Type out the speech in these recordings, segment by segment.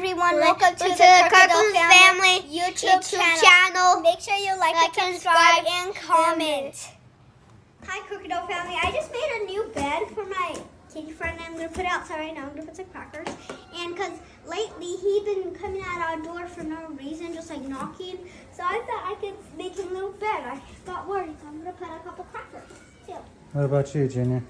everyone. Welcome to the Kirkendall Family YouTube channel. Make sure you like and subscribe and comment. Hi, Kirkendall family. I just made a new bed for my kitty friend. I'm going to put it outside right now. I'm going to put some crackers. And because lately he's been coming at our door for no reason, just like knocking. So I thought I could make him a little bed. I got worried, so I'm going to put a couple crackers too. What about you, Junior?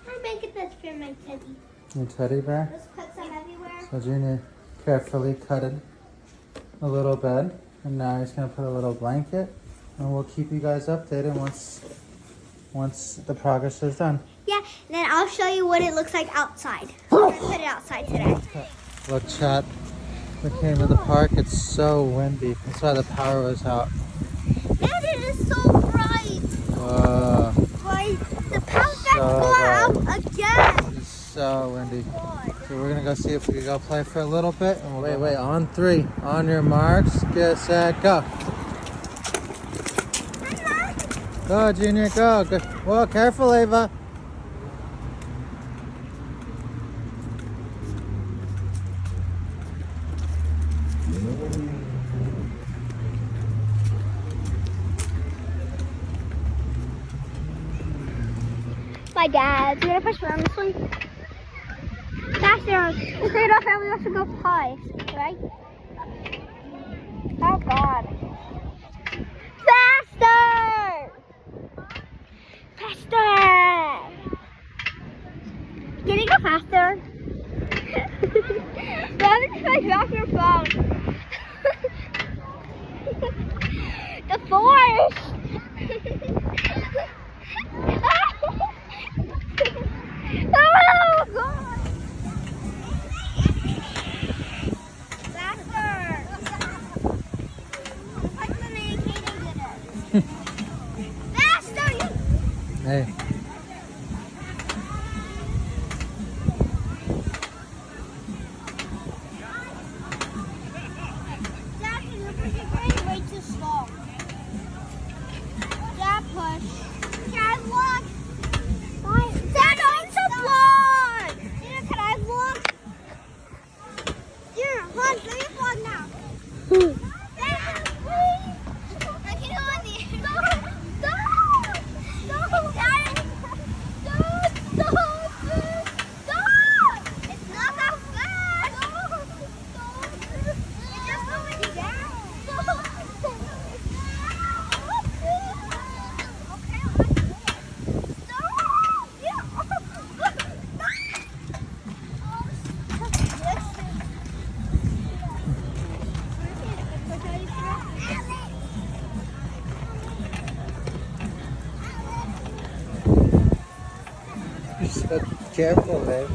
I'm making this for my teddy. Your teddy bear? Let's put some everywhere. So Junior carefully cutted a little bed, and now he's gonna put a little blanket, and we'll keep you guys updated once the progress is done. Yeah, and then I'll show you what it looks like outside. I'm gonna put it outside today. Look, chat. We came to the park. It's so windy. That's why the power was out. And it is so bright. Like the power's So going out again. It's so windy. So we're gonna go see if we can go play for a little bit. And wait, on three. On your marks, get set, go. Go, Junior, go. Good. Whoa, careful, Ava. My dad's gonna push me on this one. Faster! The Kirkendall family wants to go pie, right? Oh God! Faster! Faster! Can you go faster? Rabbit's like drop your phone. The force! Oh God! Faster! Like when they did it. Faster! Hey. Dad, you're going way too slow. Dad, push. Dad, look. Dad, on the vlog. Dad, can I vlog? Here, hold on, let me vlog now. Dad, please. I can go on the Stop! Stop! Dad! Stop! It's not that fast! Stop! It's just going down! So careful, babe.